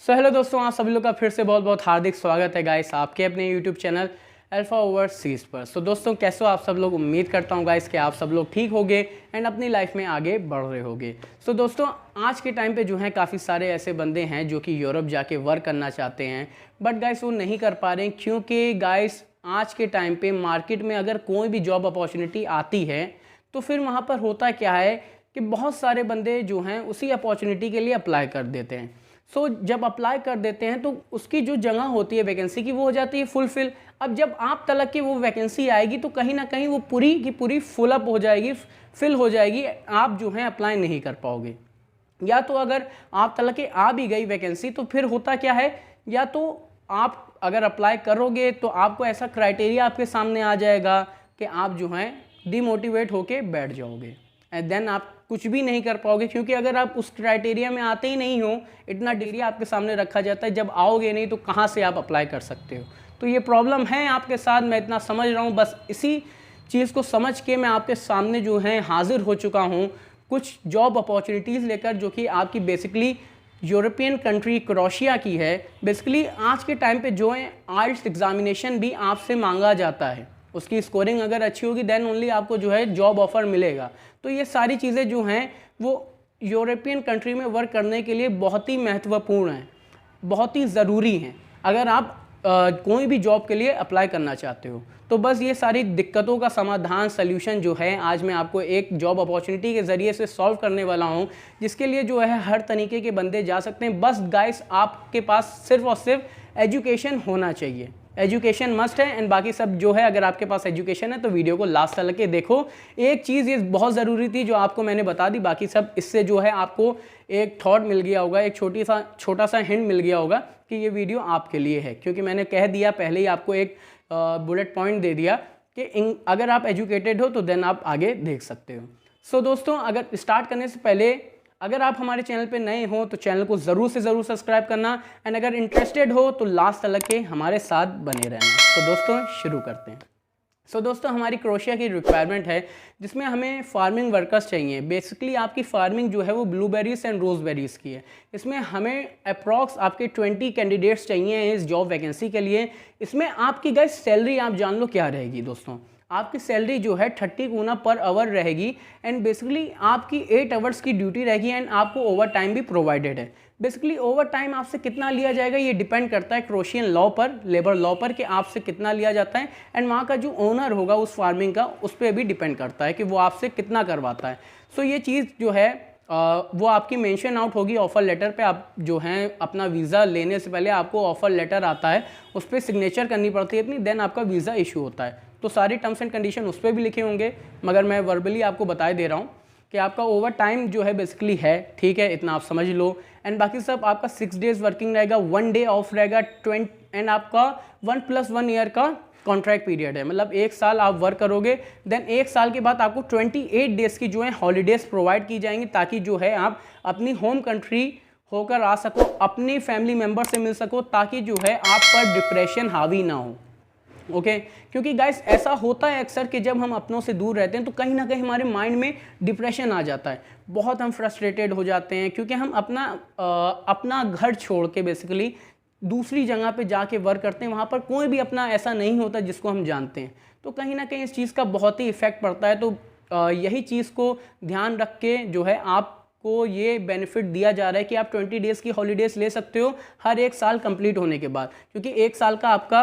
Hello दोस्तों, आप सभी लोग का फिर से बहुत बहुत हार्दिक स्वागत है गाइस आपके अपने यूट्यूब चैनल अल्फा ओवरसीज पर। दोस्तों कैसे हो आप सब लोग। उम्मीद करता हूँ गाइस कि आप सब लोग ठीक होगे एंड अपनी लाइफ में आगे बढ़ रहे होगे। दोस्तों आज के टाइम पे जो है काफ़ी सारे ऐसे बंदे हैं जो कि यूरोप जाके वर्क करना चाहते हैं, बट गाइस वो नहीं कर पा रहे हैं क्योंकि गाइस आज के टाइम पे मार्केट में अगर कोई भी जॉब अपॉर्चुनिटी आती है तो फिर वहाँ पर होता क्या है कि बहुत सारे बंदे जो हैं उसी अपॉर्चुनिटी के लिए अप्लाई कर देते हैं। जब अप्लाई कर देते हैं तो उसकी जो जगह होती है वैकेंसी की वो हो जाती है फुलफिल। अब जब आप तलक की वो वैकेंसी आएगी तो कहीं ना कहीं वो पूरी की पूरी फुल अप हो जाएगी, फिल हो जाएगी, आप जो है अप्लाई नहीं कर पाओगे। या तो अगर आप तलक के आ भी गई वैकेंसी तो फिर होता क्या है, या तो आप अगर अप्लाई करोगे तो आपको ऐसा क्राइटेरिया आपके सामने आ जाएगा कि आप जो हैं डिमोटिवेट होके बैठ जाओगे एंड देन आप कुछ भी नहीं कर पाओगे, क्योंकि अगर आप उस क्राइटेरिया में आते ही नहीं हो, इतना डिग्री आपके सामने रखा जाता है, जब आओगे नहीं तो कहाँ से आप अप्लाई कर सकते हो। तो ये प्रॉब्लम है आपके साथ, मैं इतना समझ रहा हूँ। बस इसी चीज़ को समझ के मैं आपके सामने जो है हाजिर हो चुका हूँ कुछ जॉब अपॉर्चुनिटीज़ लेकर, जो कि आपकी बेसिकली यूरोपियन कंट्री क्रोएशिया की है। बेसिकली आज के टाइम पे जो है आइल्स एग्जामिनेशन भी आपसे मांगा जाता है, उसकी स्कोरिंग अगर अच्छी होगी देन ओनली आपको जो है जॉब ऑफर मिलेगा। तो ये सारी चीज़ें जो हैं वो यूरोपियन कंट्री में वर्क करने के लिए बहुत ही महत्वपूर्ण हैं, बहुत ही ज़रूरी हैं अगर आप कोई भी जॉब के लिए अप्लाई करना चाहते हो। तो बस ये सारी दिक्कतों का समाधान सल्यूशन जो है आज मैं आपको एक जॉब अपॉर्चुनिटी के ज़रिए से सॉल्व करने वाला हूँ, जिसके लिए जो है हर तरीके के बंदे जा सकते हैं। बस गाइस आपके पास सिर्फ और सिर्फ एजुकेशन होना चाहिए, एजुकेशन मस्ट है। एंड बाकी सब जो है अगर आपके पास एजुकेशन है तो वीडियो को लास्ट तक के देखो। एक चीज़ ये बहुत ज़रूरी थी जो आपको मैंने बता दी, बाकी सब इससे जो है आपको एक थॉट मिल गया होगा, एक छोटा सा हिंट मिल गया होगा कि ये वीडियो आपके लिए है, क्योंकि मैंने कह दिया पहले ही आपको एक बुलेट पॉइंट दे दिया कि अगर आप एजुकेटेड हो तो देन आप आगे देख सकते हो। दोस्तों अगर स्टार्ट करने से पहले अगर आप हमारे चैनल पे नए हो तो चैनल को ज़रूर से ज़रूर सब्सक्राइब करना एंड अगर इंटरेस्टेड हो तो लास्ट तक के हमारे साथ बने रहना। दोस्तों शुरू करते हैं। दोस्तों हमारी क्रोएशिया की रिक्वायरमेंट है जिसमें हमें फार्मिंग वर्कर्स चाहिए। बेसिकली आपकी फार्मिंग जो है वो ब्लूबेरीज एंड रोज़बेरीज़ की है। इसमें हमें अप्रॉक्स आपके 20 कैंडिडेट्स चाहिए इस जॉब वैकेंसी के लिए। इसमें आपकी गाइस सैलरी आप जान लो क्या रहेगी। दोस्तों आपकी सैलरी जो है 30 गुना पर आवर रहेगी एंड बेसिकली आपकी 8 आवर्स की ड्यूटी रहेगी एंड आपको ओवर टाइम भी प्रोवाइडेड है। बेसिकली ओवर टाइम आपसे कितना लिया जाएगा ये डिपेंड करता है क्रोएशियन लॉ पर, लेबर लॉ पर, कि आपसे कितना लिया जाता है एंड वहाँ का जो ओनर होगा उस फार्मिंग का उस पर भी डिपेंड करता है कि वो आपसे कितना करवाता है। ये चीज़ जो है वो आपकी मेंशन आउट होगी ऑफ़र लेटर पे। आप जो हैं अपना वीज़ा लेने से पहले आपको ऑफ़र लेटर आता है, उस पर सिग्नेचर करनी पड़ती है अपनी, देन आपका वीज़ा इशू होता है। तो सारी टर्म्स एंड कंडीशन उस पर भी लिखे होंगे, मगर मैं वर्बली आपको बता दे रहा हूँ कि आपका ओवर टाइम जो है बेसिकली है, ठीक है, इतना आप समझ लो। एंड बाकी सब आपका 6 डेज़ वर्किंग रहेगा, 1 डे ऑफ रहेगा, एंड आपका 1+1 ईयर का कॉन्ट्रैक्ट पीरियड है, मतलब 1 साल आप वर्क करोगे। देन 1 साल के बाद आपको 28 डेज़ की जो है हॉलीडेज़ प्रोवाइड की जाएंगी, ताकि जो है आप अपनी होम कंट्री होकर आ सको, अपनी फैमिली मेम्बर से मिल सको, ताकि जो है आप पर डिप्रेशन हावी ना हो। ओके क्योंकि गाइस ऐसा होता है अक्सर कि जब हम अपनों से दूर रहते हैं तो कहीं ना कहीं हमारे माइंड में डिप्रेशन आ जाता है, बहुत हम फ्रस्ट्रेटेड हो जाते हैं, क्योंकि हम अपना घर छोड़ के बेसिकली दूसरी जगह पे जाके वर्क करते हैं, वहाँ पर कोई भी अपना ऐसा नहीं होता जिसको हम जानते हैं। तो कहीं ना कहीं इस चीज़ का बहुत ही इफेक्ट पड़ता है। तो यही चीज़ को ध्यान रख के जो है आपको ये बेनिफिट दिया जा रहा है कि आप 20 डेज़ की हॉलीडेज़ ले सकते हो हर 1 साल कंप्लीट होने के बाद, क्योंकि 1 साल का आपका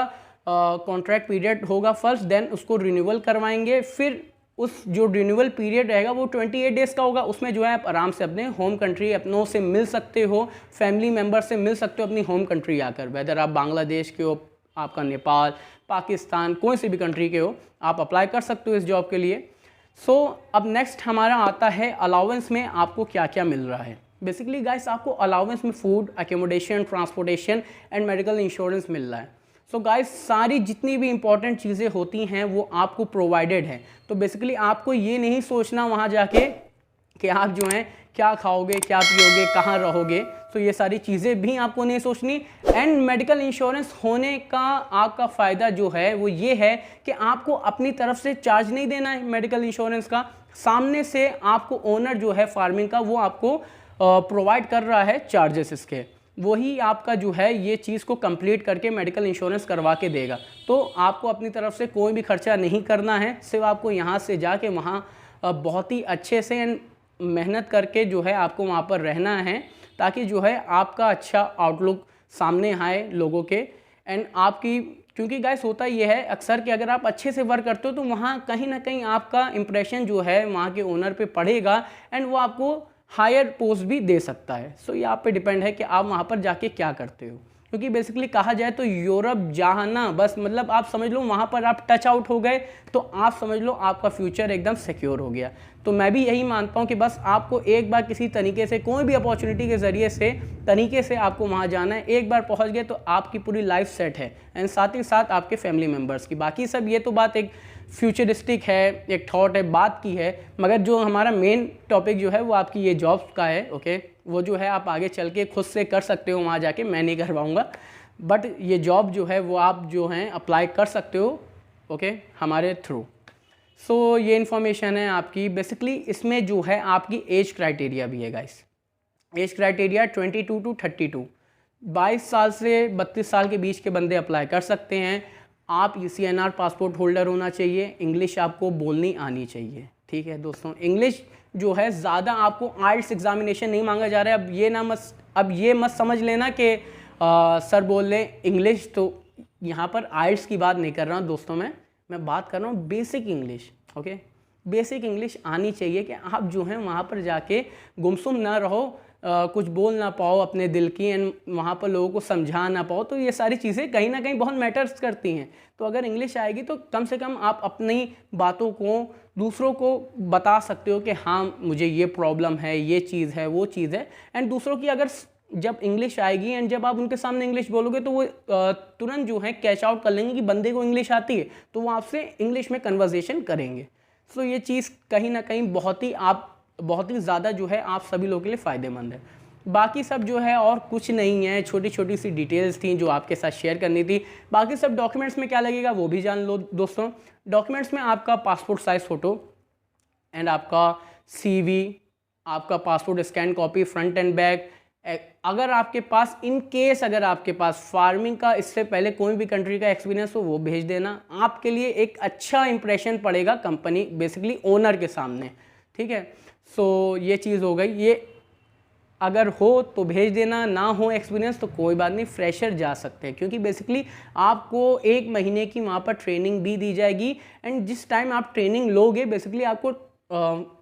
कॉन्ट्रैक्ट पीरियड होगा फर्स्ट, देन उसको रिन्यूअल करवाएंगे, फिर उस जो रिन्यूअल पीरियड रहेगा वो 28 डेज़ का होगा। उसमें जो है आप आराम से अपने होम कंट्री अपनों से मिल सकते हो, फैमिली मेम्बर से मिल सकते हो अपनी होम कंट्री आकर, वेदर आप बांग्लादेश के हो, आपका नेपाल, पाकिस्तान, कोई सी भी कंट्री के हो, आप अप्लाई कर सकते हो इस जॉब के लिए। अब नेक्स्ट हमारा आता है अलाउंस में आपको क्या क्या मिल रहा है। बेसिकली गाइस आपको अलाउंस में food, accommodation, transportation and medical insurance मिल रहा है। गाइस सारी जितनी भी इंपॉर्टेंट चीज़ें होती हैं वो आपको प्रोवाइडेड है। तो बेसिकली आपको ये नहीं सोचना वहाँ जाके कि आप जो हैं क्या खाओगे, क्या पियोगे, कहाँ रहोगे, ये सारी चीज़ें भी आपको नहीं सोचनी। एंड मेडिकल इंश्योरेंस होने का आपका फ़ायदा जो है वो ये है कि आपको अपनी तरफ से चार्ज नहीं देना है मेडिकल इंश्योरेंस का, सामने से आपको ओनर जो है फार्मिंग का वो आपको प्रोवाइड कर रहा है चार्जेस इसके। वही आपका जो है ये चीज़ को कंप्लीट करके मेडिकल इंश्योरेंस करवा के देगा। तो आपको अपनी तरफ से कोई भी खर्चा नहीं करना है, सिर्फ आपको यहाँ से जाके वहाँ बहुत ही अच्छे से मेहनत करके जो है आपको वहाँ पर रहना है, ताकि जो है आपका अच्छा आउटलुक सामने आए लोगों के। एंड आपकी, क्योंकि गाइस होता ये है अक्सर कि अगर आप अच्छे से वर्क करते हो तो वहाँ कहीं ना कहीं आपका इंप्रेशन जो है वहाँ के ओनर पे पड़ेगा एंड वो आपको हायर पोस्ट भी दे सकता है। सो ये आप पे डिपेंड है कि आप वहाँ पर जाके क्या करते हो, क्योंकि बेसिकली कहा जाए तो यूरोप जाना बस मतलब आप समझ लो वहाँ पर आप टच आउट हो गए तो आप समझ लो आपका फ्यूचर एकदम सिक्योर हो गया। तो मैं भी यही मानता हूँ कि बस आपको एक बार किसी तरीके से कोई भी अपॉर्चुनिटी के ज़रिए से तरीके से आपको वहाँ जाना है। एक बार पहुँच गए तो आपकी पूरी लाइफ सेट है एंड साथ ही साथ आपके फैमिली मेम्बर्स की। बाकी सब ये तो बात एक फ्यूचरिस्टिक है, एक थॉट है, बात की है, मगर जो हमारा मेन टॉपिक जो है वो आपकी ये जॉब का है। ओके, वो जो है आप आगे चल के खुद से कर सकते हो वहाँ जाके, मैं नहीं करवाऊँगा, बट ये जॉब जो है वो आप जो हैं अप्लाई कर सकते हो ओके हमारे थ्रू। सो ये इन्फॉर्मेशन है आपकी। बेसिकली इसमें जो है आपकी एज क्राइटेरिया भी है गाइस। एज क्राइटेरिया 22 टू 32, 22 साल से 32 साल के बीच के बंदे अप्लाई कर सकते हैं। आप ECNR पासपोर्ट होल्डर होना चाहिए, इंग्लिश आपको बोलनी आनी चाहिए। ठीक है दोस्तों, इंग्लिश जो है ज़्यादा आपको IELTS एग्जामिनेशन नहीं मांगा जा रहा है। अब ये मत समझ लेना कि सर बोल लें इंग्लिश, तो यहाँ पर IELTS की बात नहीं कर रहा हूँ दोस्तों, मैं बात कर रहा हूँ basic English. Okay, basic English आनी चाहिए कि आप जो हैं वहाँ पर जाके गुमसुम ना रहो, कुछ बोल ना पाओ अपने दिल की एंड वहाँ पर लोगों को समझा ना पाओ। तो ये सारी चीज़ें कहीं ना कहीं बहुत मैटर्स करती हैं। तो अगर इंग्लिश आएगी तो कम से कम आप अपनी बातों को दूसरों को बता सकते हो कि हाँ मुझे ये प्रॉब्लम है, ये चीज़ है, वो चीज़ है। एंड दूसरों की अगर जब इंग्लिश आएगी एंड जब आप उनके सामने इंग्लिश बोलोगे तो वो तुरंत जो है कैच आउट कर लेंगे कि बंदे को इंग्लिश आती है, तो वो आपसे इंग्लिश में कन्वर्सेशन करेंगे। सो ये चीज़ कहीं ना कहीं बहुत ही ज़्यादा जो है आप सभी लोगों के लिए फ़ायदेमंद है। बाकी सब जो है और कुछ नहीं है, छोटी छोटी सी डिटेल्स थी जो आपके साथ शेयर करनी थी। बाकी सब डॉक्यूमेंट्स में क्या लगेगा वो भी जान लो दोस्तों। डॉक्यूमेंट्स में आपका पासपोर्ट साइज़ फ़ोटो एंड आपका CV, आपका passport scan copy front end back. अगर आपके पास इन केस अगर आपके पास फार्मिंग का इससे पहले कोई भी कंट्री का एक्सपीरियंस हो वो भेज देना, आपके लिए एक अच्छा इंप्रेशन पड़ेगा कंपनी बेसिकली ओनर के सामने। ठीक है, सो ये चीज़ हो गई। ये अगर हो तो भेज देना, ना हो एक्सपीरियंस तो कोई बात नहीं, फ्रेशर जा सकते हैं, क्योंकि बेसिकली आपको 1 महीने की वहाँ पर ट्रेनिंग भी दी जाएगी। एंड जिस टाइम आप ट्रेनिंग लोगे बेसिकली आपको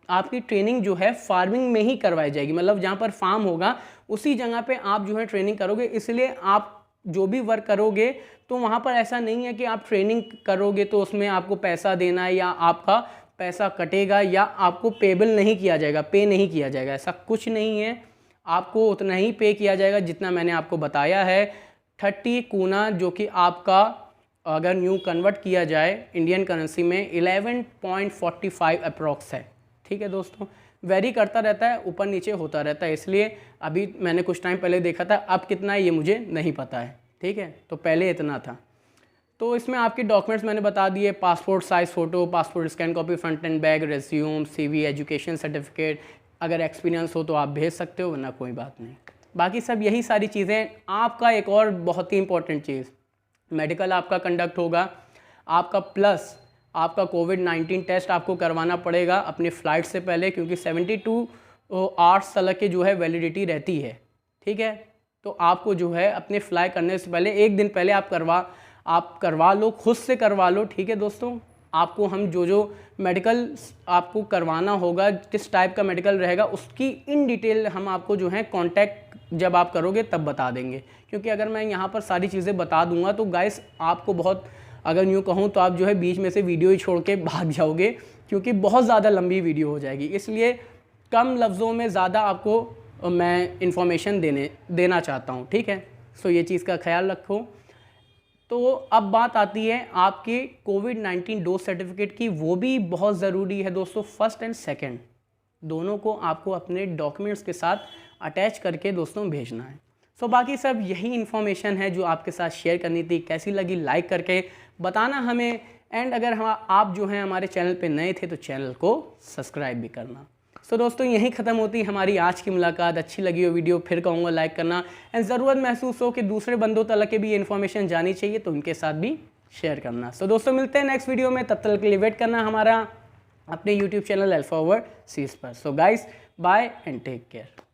आपकी ट्रेनिंग जो है फार्मिंग में ही करवाई जाएगी, मतलब जहाँ पर फार्म होगा उसी जगह पे आप जो है ट्रेनिंग करोगे। इसलिए आप जो भी वर्क करोगे तो वहाँ पर ऐसा नहीं है कि आप ट्रेनिंग करोगे तो उसमें आपको पैसा देना है या आपका पैसा कटेगा या आपको पेबल नहीं किया जाएगा, पे नहीं किया जाएगा, ऐसा कुछ नहीं है। आपको उतना ही पे किया जाएगा जितना मैंने आपको बताया है। 30 कूना जो कि आपका अगर न्यू कन्वर्ट किया जाए इंडियन करेंसी में 11.45 अप्रॉक्स है। ठीक है दोस्तों, वेरी करता रहता है, ऊपर नीचे होता रहता है, इसलिए अभी मैंने कुछ टाइम पहले देखा था, अब कितना है ये मुझे नहीं पता है। ठीक है, तो पहले इतना था। तो इसमें आपके डॉक्यूमेंट्स मैंने बता दिए, passport size photo, passport scan copy front end back, resume, CV, education certificate, अगर एक्सपीरियंस हो तो आप भेज सकते हो, वरना कोई बात नहीं। बाकी सब यही सारी चीज़ें। आपका एक और बहुत ही इंपॉर्टेंट चीज़, मेडिकल आपका कंडक्ट होगा आपका, प्लस आपका कोविड-19 टेस्ट आपको करवाना पड़ेगा अपनी फ़्लाइट से पहले, क्योंकि 72 आवर्स तक की जो है वैलिडिटी रहती है। ठीक है, तो आपको जो है अपने फ्लाई करने से पहले 1 दिन पहले आप करवा लो, खुद से करवा लो। ठीक है दोस्तों, आपको हम जो मेडिकल आपको करवाना होगा, किस टाइप का मेडिकल रहेगा, उसकी इन डिटेल हम आपको जो है कांटेक्ट जब आप करोगे तब बता देंगे। क्योंकि अगर मैं यहाँ पर सारी चीज़ें बता दूंगा तो गाइस आपको बहुत, अगर यूँ कहूँ तो आप जो है बीच में से वीडियो ही छोड़ के भाग जाओगे, क्योंकि बहुत ज़्यादा लंबी वीडियो हो जाएगी। इसलिए कम लफ्ज़ों में ज़्यादा आपको मैं इन्फॉर्मेशन देना चाहता हूँ। ठीक है, सो ये चीज़ का ख्याल रखो। तो अब बात आती है आपके कोविड-19 डोज सर्टिफिकेट की, वो भी बहुत ज़रूरी है दोस्तों। फर्स्ट एंड सेकंड दोनों को आपको अपने डॉक्यूमेंट्स के साथ अटैच करके दोस्तों भेजना है। सो बाकी सब यही इन्फॉर्मेशन है जो आपके साथ शेयर करनी थी। कैसी लगी लाइक करके बताना हमें, एंड अगर आप जो हैं हमारे चैनल पे नए थे तो चैनल को सब्सक्राइब भी करना। सो दोस्तों यहीं ख़त्म होती है हमारी आज की मुलाकात। अच्छी लगी हो वीडियो फिर कहूँगा लाइक करना, एंड ज़रूरत महसूस हो कि दूसरे बंदों तक के भी ये इन्फॉर्मेशन जानी चाहिए तो उनके साथ भी शेयर करना। सो दोस्तों मिलते हैं नेक्स्ट वीडियो में, तब तक के लिए वेट करना हमारा अपने YouTube channel Alpha Overseas पर। So guys bye and take care.